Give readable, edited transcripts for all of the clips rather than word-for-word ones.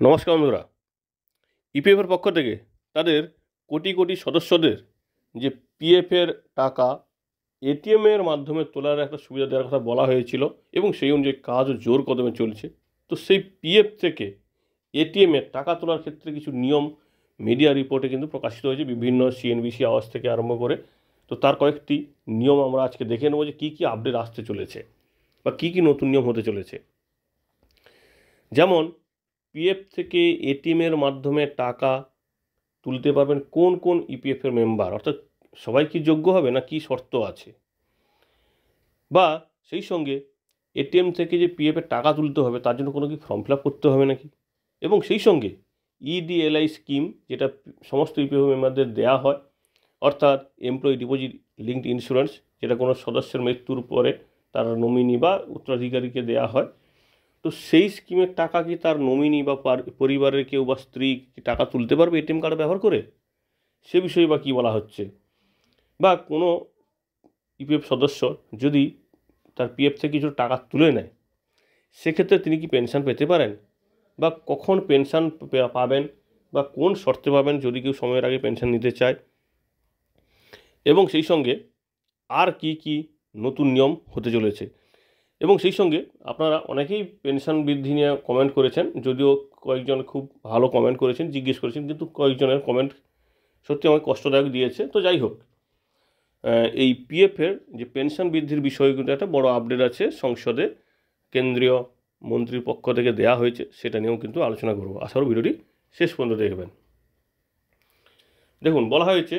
নমস্কার বন্ধুরা, ইপিএফের পক্ষ থেকে তাদের কোটি কোটি সদস্যদের যে পিএফের টাকা এটিএমের মাধ্যমে তোলার একটা সুবিধা দেওয়ার কথা বলা হয়েছিল এবং সেই অনুযায়ী কাজও জোর কদমে চলছে। তো সেই পিএফ থেকে এটিএমের টাকা তোলার ক্ষেত্রে কিছু নিয়ম মিডিয়া রিপোর্টে কিন্তু প্রকাশিত হয়েছে, বিভিন্ন সিএনবিসি আওয়াজ থেকে আরম্ভ করে। তো তার কয়েকটি নিয়ম আমরা আজকে দেখে নেব যে কী কী আপডেট আসতে চলেছে বা কী কী নতুন নিয়ম হতে চলেছে। যেমন পিএফ থেকে এটিএমের মাধ্যমে টাকা তুলতে পারবেন কোন কোন ইপিএফের মেম্বার, অর্থাৎ সবাই কি যোগ্য হবে না কি শর্ত আছে, বা সেই সঙ্গে এটিএম থেকে যে পিএফের টাকা তুলতে হবে তার জন্য কোনো কি ফর্ম ফিল আপ করতে হবে নাকি, এবং সেই সঙ্গে ইডিএলআই স্কিম যেটা সমস্ত ইপিএফ মেম্বারদের দেওয়া হয়, অর্থাৎ এমপ্লয়ি ডিপোজিট লিঙ্কড ইন্স্যুরেন্স, যেটা কোনো সদস্যের মৃত্যুর পরে তার নমিনি বা উত্তরাধিকারীকে দেওয়া হয়। তো সেই স্কিমের টাকা কি তার নমিনি বা পরিবারের কেউ বা স্ত্রী কি টাকা তুলতে পারবে এটিএম কার্ড ব্যবহার করে, সে বিষয়ে বা কী বলা হচ্ছে। বা কোনো ইপিএফ সদস্য যদি তার পিএফ থেকে কিছু টাকা তুলে নেয়, সেক্ষেত্রে তিনি কি পেনশন পেতে পারেন, বা কখন পেনশন পাবেন, বা কোন শর্তে পাবেন যদি কেউ সময়ের আগে পেনশন নিতে চায়, এবং সেই সঙ্গে আর কি কি নতুন নিয়ম হতে চলেছে। এবং সেই সঙ্গে আপনারা অনেকেই পেনশন বৃদ্ধি নিয়ে কমেন্ট করেছেন, যদিও কয়েকজন খুব ভালো কমেন্ট করেছেন, জিজ্ঞেস করেছেন, কিন্তু কয়েকজনের কমেন্ট সত্যি আমাকে কষ্টদায়ক দিয়েছে। তো যাই হোক, এই পিএফের যে পেনশন বৃদ্ধির বিষয়গুলো একটা বড় আপডেট আছে সংসদে, কেন্দ্রীয় মন্ত্রীর পক্ষ থেকে দেয়া হয়েছে, সেটা নিয়েও কিন্তু আলোচনা করব। আশা করি ভিডিওটি শেষ পর্যন্ত দেখবেন। দেখুন, বলা হয়েছে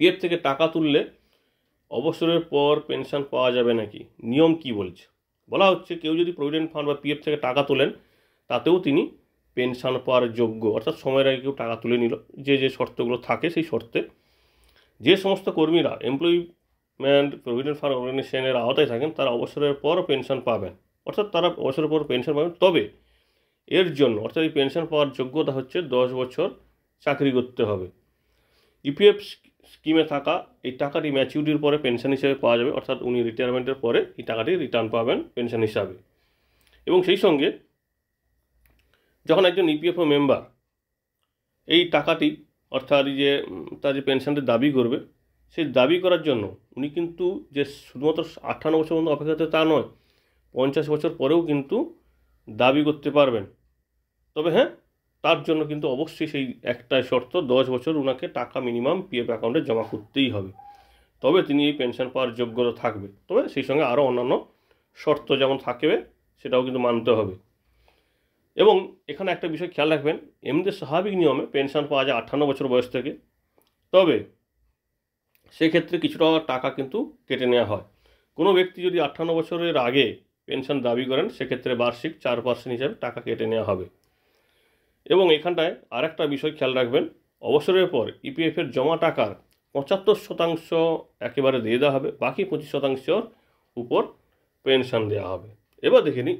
পিএফ থেকে টাকা তুললে অবসরের পর পেনশন পাওয়া যাবে নাকি, নিয়ম কি বলছে। বলা হচ্ছে কেউ যদি প্রভিডেন্ট ফান্ড বা পিএফ থেকে টাকা তোলেন তাতেও তিনি পেনশন পাওয়ার যোগ্য, অর্থাৎ সময়ের আগে কেউ টাকা তুলে নিল, যে যে শর্তগুলো থাকে সেই শর্তে যে সমস্ত কর্মীরা এমপ্লয়মেন্ট প্রভিডেন্ট ফান্ড অর্গানাইজেশনের আওতায় থাকেন তারা অবসরের পর পেনশন পাবেন, অর্থাৎ তারা অবসরের পর পেনশন পাবেন। তবে এর জন্য, অর্থাৎ এই পেনশন পাওয়ার যোগ্যতা হচ্ছে 10 বছর চাকরি করতে হবে। ইপিএফ স্কিমে থাকা এই টাকাটি ম্যাচিউরিটির পরে পেনশন হিসেবে পাওয়া যাবে, অর্থাৎ উনি রিটায়ারমেন্টের পরে এই টাকাটি রিটার্ন পাবেন পেনশন হিসাবে। এবং সেই সঙ্গে যখন একজন ইপিএফও মেম্বার এই টাকাটি, অর্থাৎ এই যে তার যে পেনশনটি দাবি করবে, সেই দাবি করার জন্য উনি কিন্তু যে শুধুমাত্র 58 বছর পর্যন্ত অপেক্ষা করতে তা নয়, 50 বছর পরেও কিন্তু দাবি করতে পারবেন। তবে হ্যাঁ, তার জন্য কিন্তু অবশ্যই সেই একটাই শর্ত, 10 বছর ওনাকে টাকা মিনিমাম পিএফ অ্যাকাউন্টে জমা করতেই হবে, তবে তিনি এই পেনশন পাওয়ার যোগ্যতা থাকবে। তবে সেই সঙ্গে আরও অন্যান্য শর্ত যেমন থাকবে সেটাও কিন্তু মানতে হবে। এবং এখানে একটা বিষয় খেয়াল রাখবেন, এমনিতে স্বাভাবিক নিয়মে পেনশন পাওয়া যায় 58 বছর বয়স থেকে, তবে সেক্ষেত্রে কিছুটা টাকা কিন্তু কেটে নেওয়া হয়। কোনো ব্যক্তি যদি 58 বছরের আগে পেনশন দাবি করেন, সেক্ষেত্রে বার্ষিক 4% হিসাবে টাকা কেটে নেওয়া হবে। এবং এখানটায় আর একটা বিষয় খেয়াল রাখবেন, অবসরের পর ইপিএফের জমা টাকার 75% একেবারে দিয়ে দেওয়া হবে, বাকি 25% উপর পেনশন দেওয়া হবে। এবার দেখে নিই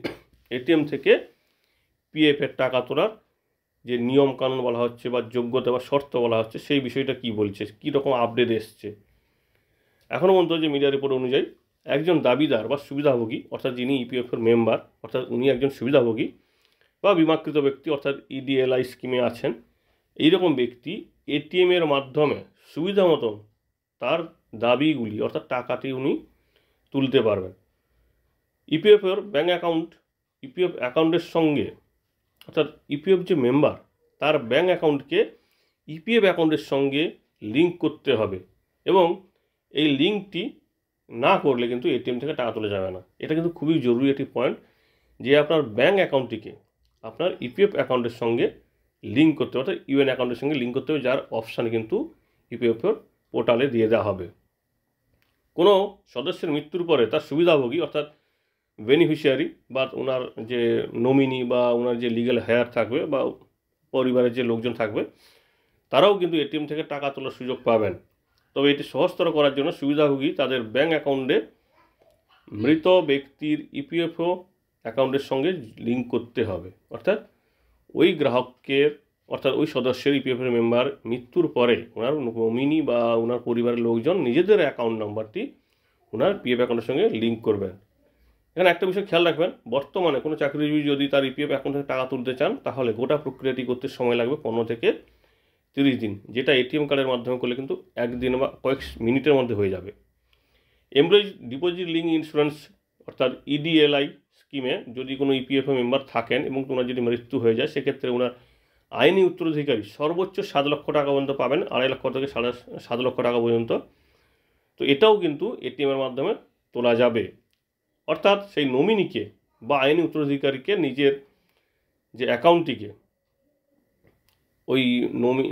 এটিএম থেকে পিএফের টাকা তোলার যে নিয়ম কানুন বলা হচ্ছে বা যোগ্যতা বা শর্ত বলা হচ্ছে, সেই বিষয়টা কি বলছে, কী রকম আপডেট এসছে। এখনও পর্যন্ত যে মিডিয়া রিপোর্ট অনুযায়ী একজন দাবিদার বা সুবিধাভোগী, অর্থাৎ যিনি ইপিএফের মেম্বার, অর্থাৎ উনি একজন সুবিধাভোগী বা বিমাকৃত ব্যক্তি, অর্থাৎ ইডিএলআই স্কিমে আছেন, এইরকম ব্যক্তি এটিএমের মাধ্যমে সুবিধা মতন তার দাবিগুলি, অর্থাৎ টাকাটি উনি তুলতে পারবেন। ইপিএফের ব্যাঙ্ক অ্যাকাউন্ট, ইপিএফ অ্যাকাউন্টের সঙ্গে, অর্থাৎ ইপিএফ যে মেম্বার তার ব্যাঙ্ক অ্যাকাউন্টকে ইপিএফ অ্যাকাউন্টের সঙ্গে লিঙ্ক করতে হবে, এবং এই লিঙ্কটি না করলে কিন্তু এটিএম থেকে টাকা তোলা যাবে না। এটা কিন্তু খুবই জরুরি একটি পয়েন্ট, যে আপনার ব্যাঙ্ক অ্যাকাউন্টটিকে আপনার ইপিএফ অ্যাকাউন্টের সঙ্গে লিঙ্ক করতে হবে, অর্থাৎ ইউএন অ্যাকাউন্টের সঙ্গে লিঙ্ক করতে হবে, যার অপশান কিন্তু ইপিএফের পোর্টালে দিয়ে দেওয়া হবে। কোনো সদস্যের মৃত্যুর পরে তার সুবিধাভোগী, অর্থাৎ বেনিফিশিয়ারি বা ওনার যে নমিনি বা ওনার যে লিগ্যাল হেয়ার থাকবে বা পরিবারের যে লোকজন থাকবে, তারাও কিন্তু এটিএম থেকে টাকা তোলার সুযোগ পাবেন। তবে এটি সহজতর করার জন্য সুবিধাভোগী তাদের ব্যাঙ্ক অ্যাকাউন্টে মৃত ব্যক্তির ইপিএফও অ্যাকাউন্টের সঙ্গে লিঙ্ক করতে হবে, অর্থাৎ ওই গ্রাহকের, অর্থাৎ ওই সদস্যের ইপিএফের মেম্বার মৃত্যুর পরে ওনার নমিনি বা ওনার পরিবারের লোকজন নিজেদের অ্যাকাউন্ট নাম্বারটি ওনার পিএফ অ্যাকাউন্টের সঙ্গে লিঙ্ক করবেন। এখানে একটা বিষয় খেয়াল রাখবেন, বর্তমানে কোনো চাকরিজীবী যদি তার ইপিএফ অ্যাকাউন্ট থেকে টাকা তুলতে চান তাহলে গোটা প্রক্রিয়াটি করতে সময় লাগবে 15 থেকে 30 দিন, যেটা এটিএম কার্ডের মাধ্যমে করলে কিন্তু একদিন বা কয়েক মিনিটের মধ্যে হয়ে যাবে। এমপ্লয়ি ডিপোজিট লিঙ্ক ইন্স্যুরেন্স অর্থাৎ ইডিএলআই স্কিমে যদি কোনো ইপিএফও মেম্বার থাকেন এবং ওনার যদি মৃত্যু হয়ে যায়, সেক্ষেত্রে ওনার আইনি উত্তরাধিকারী সর্বোচ্চ 7 লক্ষ টাকা পর্যন্ত পাবেন, 2.5 লক্ষ থেকে 7 লক্ষ টাকা পর্যন্ত। তো এটাও কিন্তু এটিএমের মাধ্যমে তোলা যাবে। অর্থাৎ সেই নমিনিকে বা আইনি উত্তরাধিকারীকে নিজের যে অ্যাকাউন্টটিকে ওই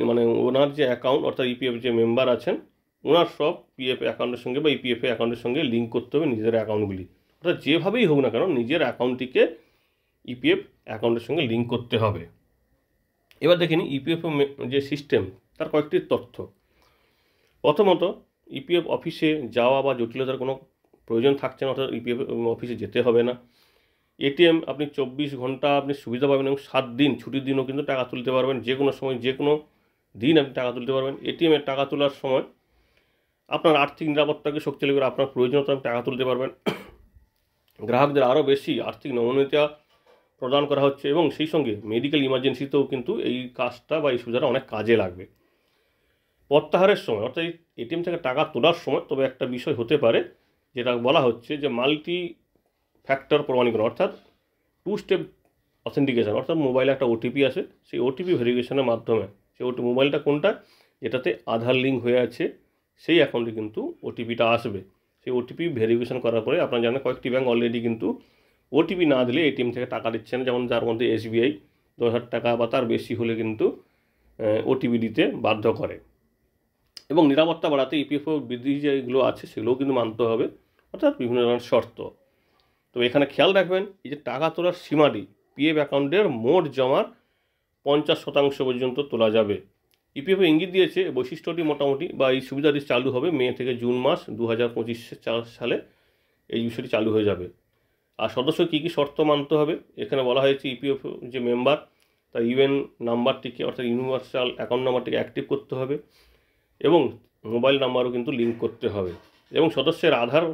মানে ওনার যে অ্যাকাউন্ট অর্থাৎ ইপিএফ যে মেম্বার আছেন ওনার সব পিএফ অ্যাকাউন্টের সঙ্গে বা ইপিএফ অ্যাকাউন্টের সঙ্গে লিঙ্ক করতে হবে নিজের অ্যাকাউন্টগুলি। অর্থাৎ যেভাবেই হোক না কেন নিজের অ্যাকাউন্টটিকে ইপিএফ অ্যাকাউন্টের সঙ্গে লিঙ্ক করতে হবে। এবার দেখে নিই ইপিএফ যে সিস্টেম তার কয়েকটি তথ্য। প্রথমত, ইপিএফ অফিসে যাওয়া বা জটিলতার কোনো প্রয়োজন থাকছে না, অর্থাৎ ইপিএফ অফিসে যেতে হবে না। এটিএম আপনি 24 ঘন্টা আপনি সুবিধা পাবেন এবং 7 দিন ছুটির দিনও কিন্তু টাকা তুলতে পারবেন, যে কোনো সময় যে কোনো দিন আপনি টাকা তুলতে পারবেন। এটিএমের টাকা তোলার সময় আপনার আর্থিক নিরাপত্তাকে শক্তিশালী করে আপনার প্রয়োজনীয়তা টাকা তুলতে পারবেন। গ্রাহকদের আরও বেশি আর্থিক নমনীয়তা প্রদান করা হচ্ছে এবং সেই সঙ্গে মেডিকেল ইমার্জেন্সিতেও কিন্তু এই কাজটা বা এই সুবিধাটা অনেক কাজে লাগবে। প্রত্যাহারের সময় অর্থাৎ এটিএম থেকে টাকা তোলার সময় তবে একটা বিষয় হতে পারে যেটা বলা হচ্ছে যে মাল্টি ফ্যাক্টর প্রমাণীকরণ, অর্থাৎ 2 স্টেপ অথেন্টিকেশন, অর্থাৎ মোবাইলে একটা ওটিপি আসে, সেই ওটিপি ভেরিফিকেশনের মাধ্যমে সেই মোবাইলটা কোনটা যেটাতে আধার লিঙ্ক হয়ে আছে সেই অ্যাকাউন্টে কিন্তু ওটিপিটা আসবে। সেই ওটিপি ভেরিফিকেশন করার পরে আপনারা জানেন কয়েকটি ব্যাঙ্ক অলরেডি কিন্তু ওটিপি না দিলে এটিএম থেকে টাকা দিচ্ছে না, যেমন যার মধ্যে এসবিআই 10,000 টাকা বা তার বেশি হলে কিন্তু ওটিপি দিতে বাধ্য করে। এবং নিরাপত্তা বাড়াতে ইপিএফও বিধি যেগুলো আছে সেগুলোও কিন্তু মানতে হবে, অর্থাৎ বিভিন্ন ধরনের শর্ত। তো এখানে খেয়াল রাখবেন এই যে টাকা তোলার সীমাটি পিএফ অ্যাকাউন্টের মোট জমার 50% পর্যন্ত তোলা যাবে। ইপিএফও ইঙ্গিত দিয়েছে বৈশিষ্ট্যটি মোটামুটি বা এই সুবিধাটি চালু হবে মে থেকে জুন মাস 2025 সালে এই বিষয়টি চালু হয়ে যাবে। আর সদস্য কী কী শর্ত মানতে হবে এখানে বলা হয়েছে, ইপিএফ যে মেম্বার তার ইউএন নাম্বারটিকে অর্থাৎ ইউনিভার্সাল অ্যাকাউন্ট নাম্বারটিকে অ্যাক্টিভ করতে হবে এবং মোবাইল নাম্বারও কিন্তু লিঙ্ক করতে হবে এবং সদস্যের আধার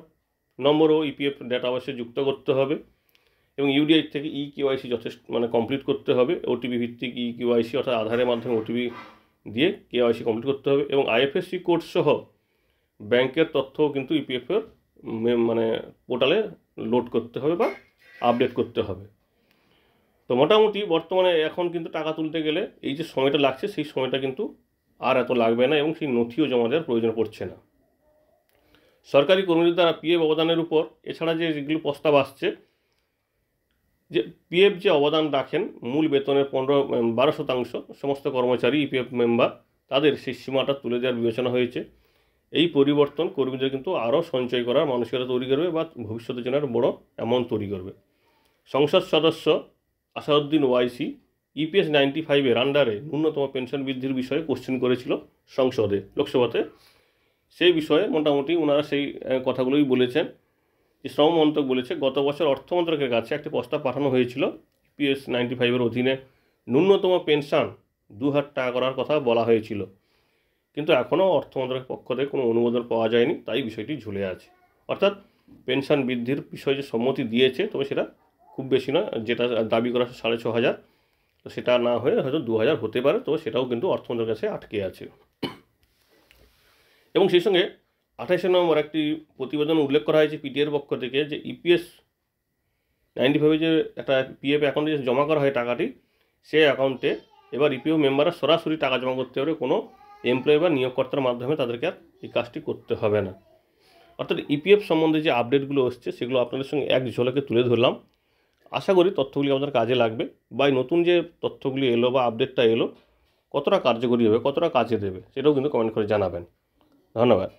নম্বরও ইপিএফ ডেটাবেসে যুক্ত করতে হবে এবং ইউডিআই থেকে ইকেওয়াইসি যথেষ্ট কমপ্লিট করতে হবে। ওটিপি ভিত্তিক ইকেওয়াইসি অর্থাৎ আধারের মাধ্যমে ওটিপি দিয়ে কেওয়াইসি কমপ্লিট করতে হবে এবং আইএফএসসি কোড সহ ব্যাংকের তথ্যও কিন্তু ইপিএফের পোর্টালে লোড করতে হবে বা আপডেট করতে হবে। তো মোটামুটি বর্তমানে এখন কিন্তু টাকা তুলতে গেলে এই যে সময়টা লাগছে সেই সময়টা কিন্তু আর এত লাগবে না এবং সেই নথিও জমা দেওয়ার প্রয়োজন পড়ছে না। সরকারি কর্মীদের দ্বারা পিএফ অবদানের উপর এছাড়া যেগুলো প্রস্তাব আসছে যে পিএফ যে অবদান রাখেন মূল বেতনের 12% সমস্ত কর্মচারী ইপিএফ মেম্বার তাদের সেই সীমাটা তুলে দেওয়ার বিবেচনা হয়েছে। এই পরিবর্তন কর্মীদের কিন্তু আরও সঞ্চয় করার মানসিকতা তৈরি করবে বা ভবিষ্যতের জন্য বড় অ্যামাউন্ট তৈরি করবে। সংসদ সদস্য আসাদুদ্দিন ওয়াইসি ইপিএস 95-এর আন্ডারে ন্যূনতম পেনশন বৃদ্ধির বিষয়ে কোশ্চেন করেছিল সংসদে, লোকসভাতে। সেই বিষয়ে মোটামুটি ওনারা সেই কথাগুলোই বলেছেন। যে শ্রম মন্ত্রক বলেছে গত বছর অর্থ মন্ত্রকের কাছে একটি প্রস্তাব পাঠানো হয়েছিল ইপিএস 95-এর অধীনে ন্যূনতম পেনশন 2,000 টাকা করার কথা বলা হয়েছিল, কিন্তু এখনও অর্থ মন্ত্রকের পক্ষ থেকে কোনো অনুমোদন পাওয়া যায়নি, তাই বিষয়টি ঝুলে আছে। অর্থাৎ পেনশন বৃদ্ধির বিষয়ে যে সম্মতি দিয়েছে তবে সেটা খুব বেশি নয়, যেটা দাবি করা 6,500, তো সেটা না হয়ে হয়তো 2,000 হতে পারে, তবে সেটাও কিন্তু অর্থ মন্ত্রকের কাছে আটকে আছে। এবং সেই সঙ্গে 28 নভেম্বর একটি প্রতিবেদন উল্লেখ করা হয়েছে পিটিএর পক্ষ থেকে যে ইপিএস 95 যে একটা পিএফ অ্যাকাউন্টে যে জমা করা হয় টাকাটি, সেই অ্যাকাউন্টে এবার ইপিএফ মেম্বাররা সরাসরি টাকা জমা করতে পারবে, কোনো এমপ্লয়ি বা নিয়োগকর্তার মাধ্যমে তাদেরকে আর এই কাজটি করতে হবে না। অর্থাৎ ইপিএফ সম্বন্ধে যে আপডেটগুলো আসছে সেগুলো আপনাদের সঙ্গে এক ঝলকে তুলে ধরলাম। আশা করি তথ্যগুলি আপনাদের কাজে লাগবে বা নতুন যে তথ্যগুলি এলো বা আপডেটটা এলো কতটা কার্যকরী হবে, কতটা কাজে দেবে সেটাও কিন্তু কমেন্ট করে জানাবেন। ধন্যবাদ।